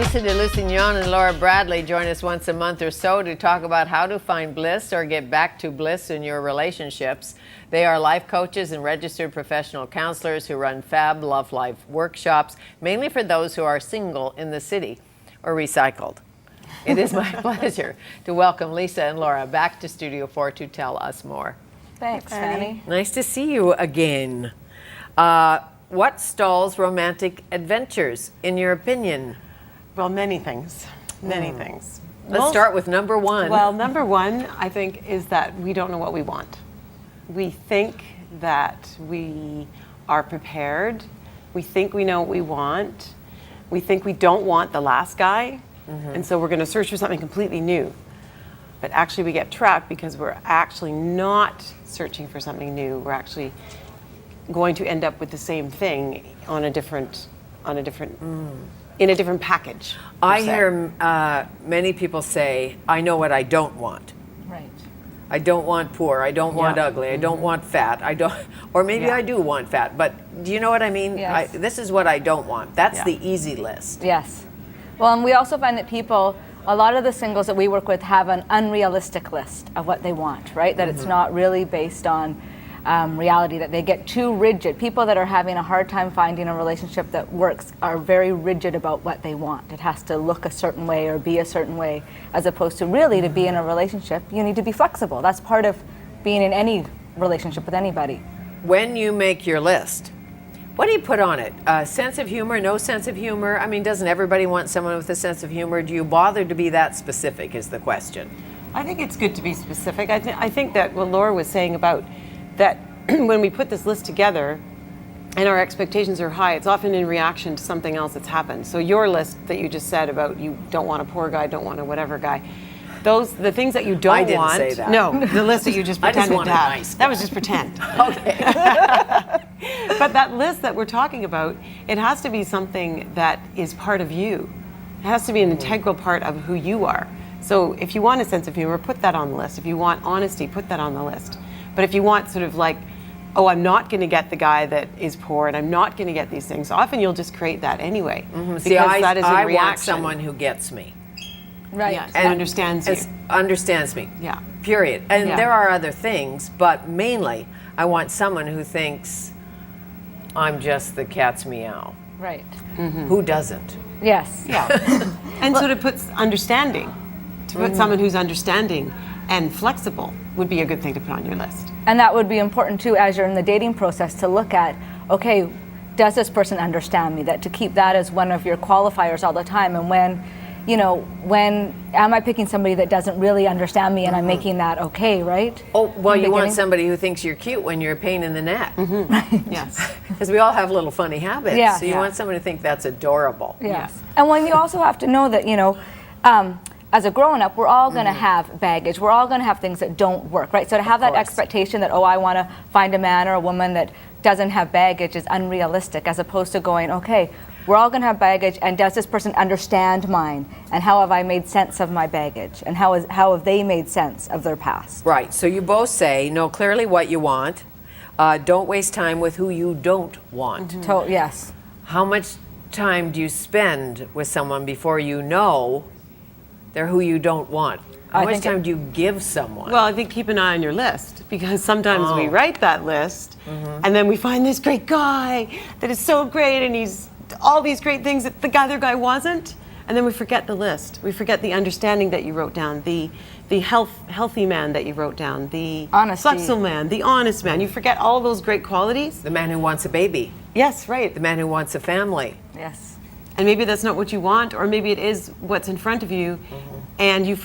Lisa de Lusignan and Laura Bradley join us once a month or so to talk about how to find bliss or get back to bliss in your relationships. They are life coaches and registered professional counselors who run Fab Love Life workshops, mainly for those who are single in the city or recycled. It is my pleasure to welcome Lisa and Laura back to Studio 4 to tell us more. Thanks, Fanny. Nice to see you again. What stalls romantic adventures, in your opinion? Well, many things. Many things. Let's start with number one. Well, number one, I think, is that we don't know what we want. We think that we are prepared. We think we know what we want. We think we don't want the last guy. And so we're going to search for something completely new. But actually we get trapped because we're actually not searching for something new. We're actually going to end up with the same thing on a different in a different package. I hear many people say, I know what I don't want. Right. I don't want poor, I don't want ugly, I don't want fat, I don't, or maybe I do want fat, but do you know what I mean? Yes. This is what I don't want. That's the easy list. Yes. Well, and we also find that people, a lot of the singles that we work with have an unrealistic list of what they want, right? That it's not really based on reality, that they get too rigid. People that are having a hard time finding a relationship that works are very rigid about what they want. It has to look a certain way or be a certain way, as opposed to really to be in a relationship, you need to be flexible. That's part of being in any relationship with anybody. When you make your list, what do you put on it? Sense of humor, no sense of humor? I mean, doesn't everybody want someone with a sense of humor? Do you bother to be that specific is the question. I think it's good to be specific. I think that what Laura was saying about that when we put this list together and our expectations are high, it's often in reaction to something else that's happened. So your list that you just said about you don't want a poor guy, don't want a whatever guy, the things that you don't I didn't want. say that. No, the list that you just I just pretended want to a have. nice That was just pretend. Okay. But that list that we're talking about, it has to be something that is part of you. It has to be an integral part of who you are. So if you want a sense of humor, put that on the list. If you want honesty, put that on the list. But if you want sort of like, oh, I'm not going to get the guy that is poor and I'm not going to get these things, often you'll just create that anyway. Because See, that is a I reaction. want someone who gets me. Right. Yes, and understands you. Understands me. Yeah. Period. And Yeah. there are other things, but mainly I want someone who thinks I'm just the cat's meow. Right. Who doesn't? Yes. Yeah. And sort of puts understanding. To put someone who's understanding and flexible would be a good thing to put on your list. And that would be important too as you're in the dating process to look at, okay, does this person understand me? That to keep that as one of your qualifiers all the time. And when am I picking somebody that doesn't really understand me and I'm making that okay, right? Oh, well, you want Beginning. somebody who thinks you're cute when you're a pain in the neck. Yes. Because we all have little funny habits. Yeah. So you want someone to think that's adorable. Yes. And when you also have to know that, as a grown-up, we're all going to have baggage. We're all going to have things that don't work, right? So to have that course. expectation that, oh, I want to find a man or a woman that doesn't have baggage is unrealistic, as opposed to going, okay, we're all going to have baggage, and does this person understand mine? And how have I made sense of my baggage? And how have they made sense of their past? Right. So you both say, know clearly what you want. Don't waste time with who you don't want. Yes. How much time do you spend with someone before you know they're who you don't want? How I much think time do you give someone? Well, I think keep an eye on your list, because sometimes we write that list and then we find this great guy that is so great and he's all these great things that the other guy wasn't, and then we forget the list. We forget the understanding that you wrote down, the healthy man that you wrote down, the Honesty. flexible man, the honest man. You forget all those great qualities. the man who wants a baby, Yes, right. the man who wants a family. Yes. And maybe that's not what you want, or maybe it is what's in front of you, and you've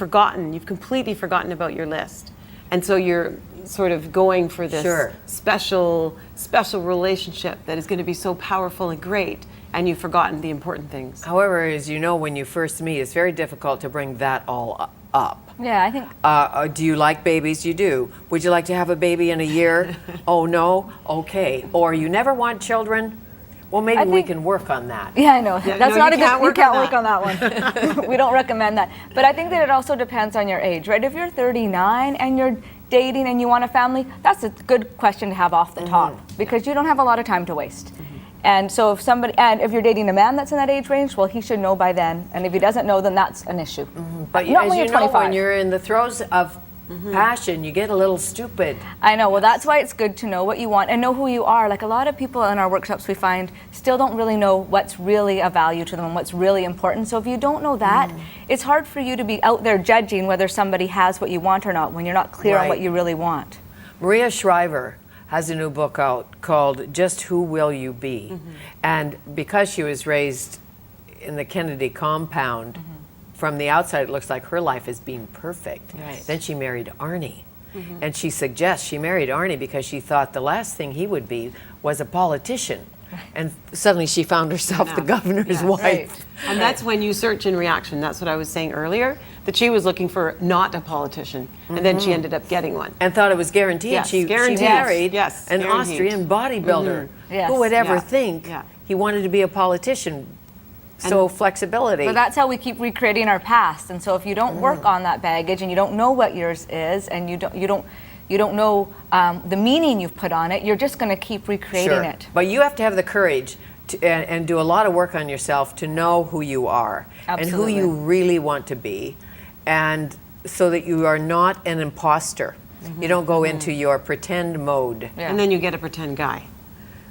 completely forgotten about your list. And so you're sort of going for this Sure. special relationship that is going to be so powerful and great, and you've forgotten the important things. However, as you know, when you first meet, it's very difficult to bring that all up. Yeah, I think. Do you like babies? You do. Would you like to have a baby in a year? Oh, no? Okay. Or you never want children? Well, maybe we think- can work on that. Yeah, I know. Yeah, That's no, not you a can't good. You work can't on work on that one. We don't recommend that. But I think that it also depends on your age, right? If you're 39 and you're dating and you want a family, that's a good question to have off the top, because you don't have a lot of time to waste. And so if you're dating a man that's in that age range, well, he should know by then. And if he doesn't know, then that's an issue. But Not as when you you're know, 25. when you're in the throes of passion, you get a little stupid. I know. Well, that's why it's good to know what you want and know who you are. Like a lot of people in our workshops, we find still don't really know what's really of value to them and what's really important. So if you don't know that, it's hard for you to be out there judging whether somebody has what you want or not when you're not clear on what Right. you really want. Maria Shriver has a new book out called Just Who Will You Be? And because she was raised in the Kennedy compound, from the outside it looks like her life is being perfect. Right. Then she married Arnie. And she suggests she married Arnie because she thought the last thing he would be was a politician. And suddenly she found herself the governor's wife. Right. And that's when you search in reaction. That's what I was saying earlier, that she was looking for not a politician, and then she ended up getting one. And thought it was guaranteed. Yes, She guaranteed. married Yes, an guaranteed. Austrian bodybuilder. Yes. Who would ever Yeah. think Yeah. he wanted to be a politician? So flexibility. But that's how we keep recreating our past. And so if you don't work on that baggage and you don't know what yours is and you don't know the meaning you've put on it, you're just going to keep recreating Sure. it. But you have to have the courage to, and do a lot of work on yourself to know who you are and who Absolutely. you really want to be, and so that you are not an imposter. You don't go into your pretend mode. Yeah. And then you get a pretend guy.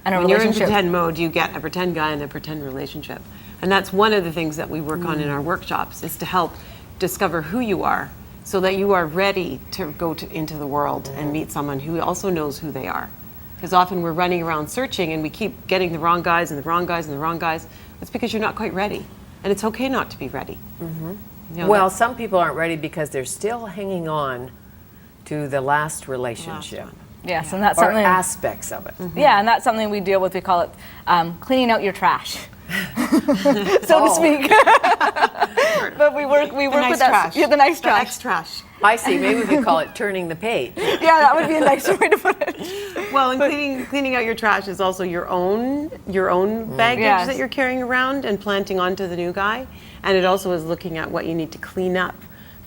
And a When you're in relationship. pretend mode, you get a pretend guy and a pretend relationship. And that's one of the things that we work on in our workshops, is to help discover who you are so that you are ready to go into the world and meet someone who also knows who they are. Because often we're running around searching and we keep getting the wrong guys and the wrong guys and the wrong guys. That's because you're not quite ready. And it's okay not to be ready. You know, Well, some people aren't ready because they're still hanging on to the last relationship one. Yes, and that's or something. aspects of it. Yeah, and that's something we deal with. We call it cleaning out your trash, so to speak. But we work the with nice that. trash. Yeah, the nice The trash. ex-trash. I see. Maybe we could call it turning the page. Yeah, that would be a nicer way to put it. Well, and cleaning out your trash is also your own baggage Yes. that you're carrying around and planting onto the new guy. And it also is looking at what you need to clean up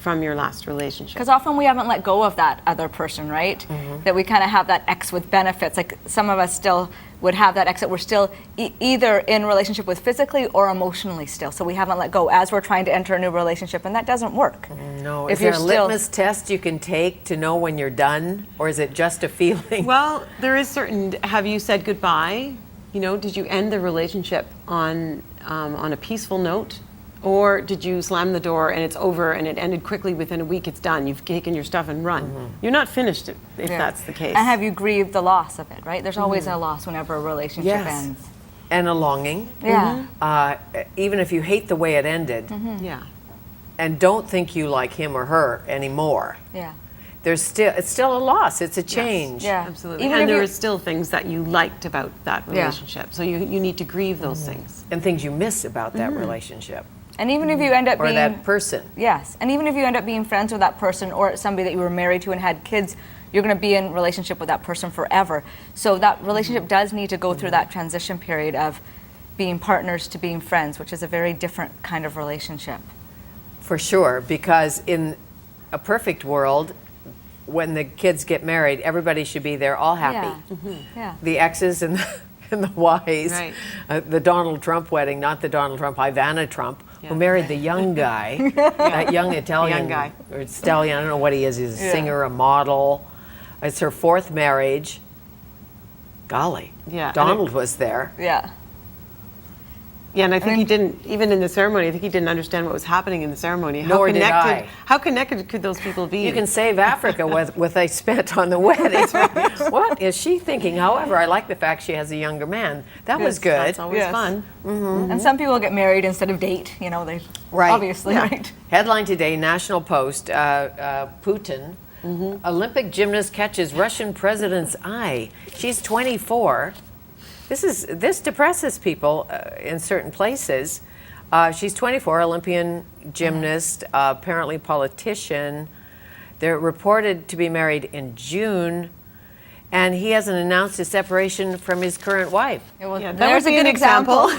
from your last relationship. Because often we haven't let go of that other person, right? That we kind of have that ex with benefits. Like some of us still would have that ex that we're still either in relationship with physically or emotionally still. So we haven't let go as we're trying to enter a new relationship, and that doesn't work. No, If is there you're a still- litmus test you can take to know when you're done, or is it just a feeling? Well, there is certain. Have you said goodbye? You know, did you end the relationship on a peaceful note, or did you slam the door and it's over and it ended quickly within a week? It's done. You've taken your stuff and run. You're not finished if Yeah. that's the case. And have you grieved the loss of it, right? There's always a loss whenever a relationship Yes. ends. And a longing. Yeah. Even if you hate the way it ended Yeah. and don't think you like him or her anymore, Yeah. it's still a loss. It's a change. Yeah. Absolutely. Even and if there you- are still things that you liked about that Yeah. relationship. So you need to grieve those things. And things you miss about that relationship And even if you end up or being that person. Yes, and even if you end up being friends with that person or somebody that you were married to and had kids, you're going to be in relationship with that person forever. So that relationship does need to go through that transition period of being partners to being friends, which is a very different kind of relationship. For sure, because in a perfect world, when the kids get married, everybody should be there all happy. Yeah. The exes and and the Ys, Right. the Donald Trump wedding, not the Donald Trump, Ivana Trump, Yeah. who married the young guy, that young Italian guy. or stallion. I don't know what he is. He's a Yeah. singer, a model. It's her fourth marriage. Golly, Yeah, and Donald was there. Yeah. Yeah, and I think he didn't, even in the ceremony, I think he didn't understand what was happening in the ceremony. Nor did I. How connected could those people be? You can save Africa with what they spent on the wedding. What is she thinking? However, I like the fact she has a younger man. That was good. That's always Yes. fun. And some people get married instead of date, you know, they Right. obviously, Yeah. right? Headline today, National Post, Putin, Olympic gymnast catches Russian president's eye. She's 24. This depresses people in certain places. She's 24, Olympian gymnast, apparently politician. They're reported to be married in June, and he hasn't announced his separation from his current wife. Well, Yeah, that there's would a be good an example.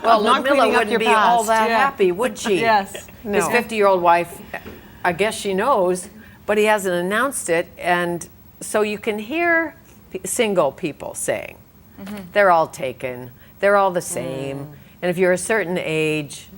Well, Not Ludmilla cleaning up wouldn't your be all past. that Yeah. happy, would she? Yes. His No. 50-year-old wife, I guess she knows, but he hasn't announced it. And so you can hear single people saying, they're all taken. they're all the same. And if you're a certain age,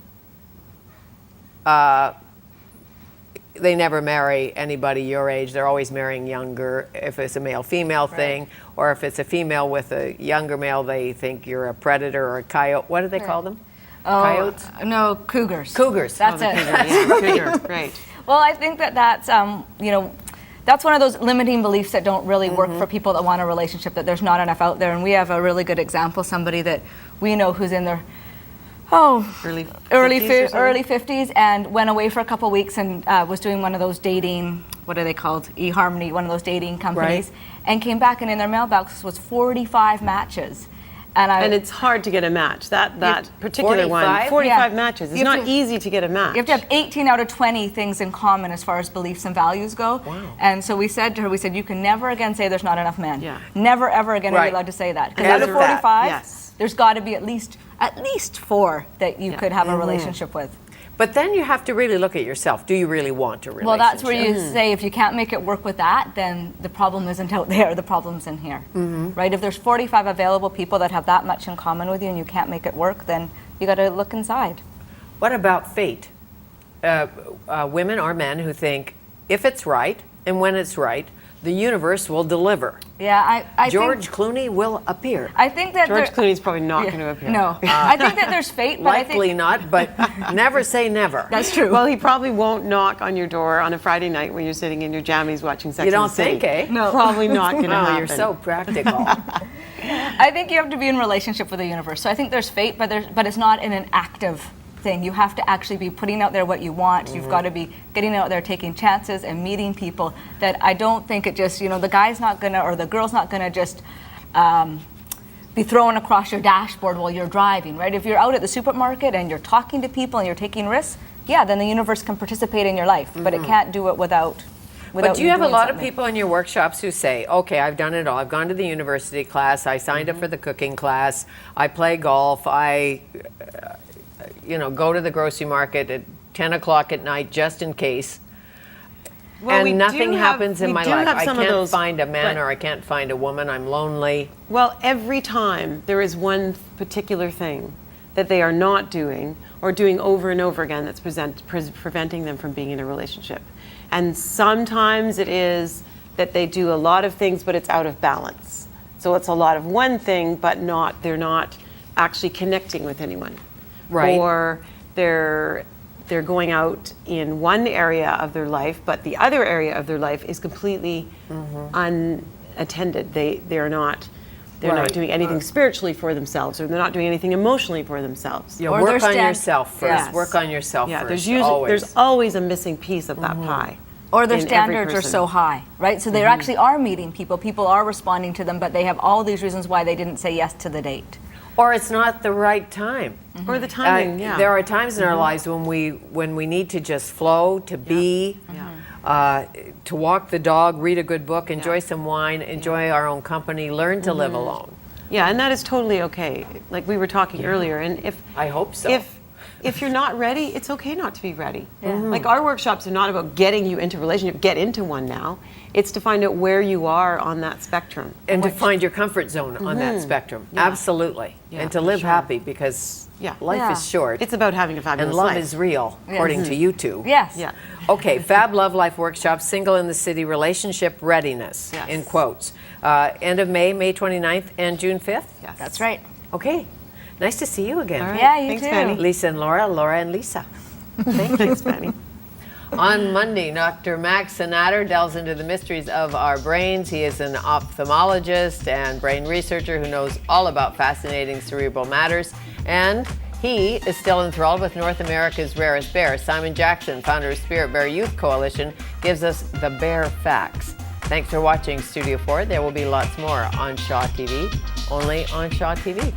they never marry anybody your age. They're always marrying younger. If it's a male-female thing, or if it's a female with a younger male, they think you're a predator or a coyote. What do they call them? Coyotes? No, cougars. Cougars. That's it. Cougar, right. Well, I think that's that's one of those limiting beliefs that don't really work for people that want a relationship, that there's not enough out there. And we have a really good example, somebody that we know who's in their Early 50s or something? early 50s and went away for a couple weeks and was doing one of those dating, what are they called? eHarmony, one of those dating companies, and came back, and in their mailbox was 45 matches. And it's hard to get a match. That particular 45? one, 45 Yeah. matches. It's You have not to- easy to get a match. You have to have 18 out of 20 things in common as far as beliefs and values go. Wow. And so we said to her, you can never again say there's not enough men. Yeah. Never, ever again are Right. you allowed to say that. Because And out of those are- 45, yes. there's got to be at least 4 that you could have a relationship with. But then you have to really look at yourself. Do you really want a relationship? Well, that's where you say if you can't make it work with that, then the problem isn't out there, the problem's in here. Right? If there's 45 available people that have that much in common with you and you can't make it work, then you got to look inside. What about fate? Women or men who think if it's right and when it's right, the universe will deliver. Yeah, I George think, Clooney will appear. I think that George there- Clooney's probably not going to appear. No, I think that there's fate, but I Likely think not, but never say never. that's true. Well, he probably won't knock on your door on a Friday night when you're sitting in your jammies watching Sex You and the don't City. think, eh? No. Probably not going to Oh, happen. you're so practical. I think you have to be in relationship with the universe. So I think there's fate, but it's not in an active thing. You have to actually be putting out there what you want. You've got to be getting out there, taking chances and meeting people that I don't think it just, the guy's not gonna, or the girl's not gonna just be thrown across your dashboard while you're driving, right? If you're out at the supermarket and you're talking to people and you're taking risks, yeah, then the universe can participate in your life, but it can't do it without But do you have a doing lot of something. people in your workshops who say, okay, I've done it all. I've gone to the university class. I signed up for the cooking class. I play golf. I go to the grocery market at 10 o'clock at night just in case. Well, we and do nothing happens in we my do life. have I some of can't those, find a man but- or I can't find a woman. I'm lonely. Well, every time there is one particular thing that they are not doing or doing over and over again that's preventing them from being in a relationship. And sometimes it is that they do a lot of things, but it's out of balance. So it's a lot of one thing, but they're not actually connecting with anyone. Right. Or they're going out in one area of their life, but the other area of their life is completely unattended. They're not Right. doing anything spiritually for themselves, or they're not doing anything emotionally for themselves. Yeah, Or work they're on stand- yourself first. Yes. Work on yourself Yeah, first. there's always a missing piece of that pie. Or their in every standards are person. so high, right? So they actually are meeting people. People are responding to them, but they have all these reasons why they didn't say yes to the date. Or it's not the right time. Or the timing, yeah. There are times in our lives when we need to just flow, to be, to walk the dog, read a good book, enjoy some wine, enjoy our own company, learn to live alone. Yeah, and that is totally okay. Like we were talking earlier, and if I hope so. if you're not ready, it's okay not to be ready. Like our workshops are not about getting you into a relationship, get into one now. It's to find out where you are on that spectrum. And to find your comfort zone on that spectrum. Absolutely. Yeah, and to for life sure. happy because Yeah. life Yeah. is short. It's about having a fabulous and love life. is real, according to you two. Yes. Yeah. Okay, Fab Love Life Workshop, Single in the City Relationship Readiness, Yes. in quotes. End of May 29th and June 5th? Yes. That's right. Okay, nice to see you again. All right. Yeah, you Thanks, too. Penny. Lisa and Laura and Lisa. Thanks, Penny. On Monday, Dr. Max Sanader delves into the mysteries of our brains. He is an ophthalmologist and brain researcher who knows all about fascinating cerebral matters. And he is still enthralled with North America's rarest bear. Simon Jackson, founder of Spirit Bear Youth Coalition, gives us the bear facts. Thanks for watching Studio 4. There will be lots more on Shaw TV, only on Shaw TV.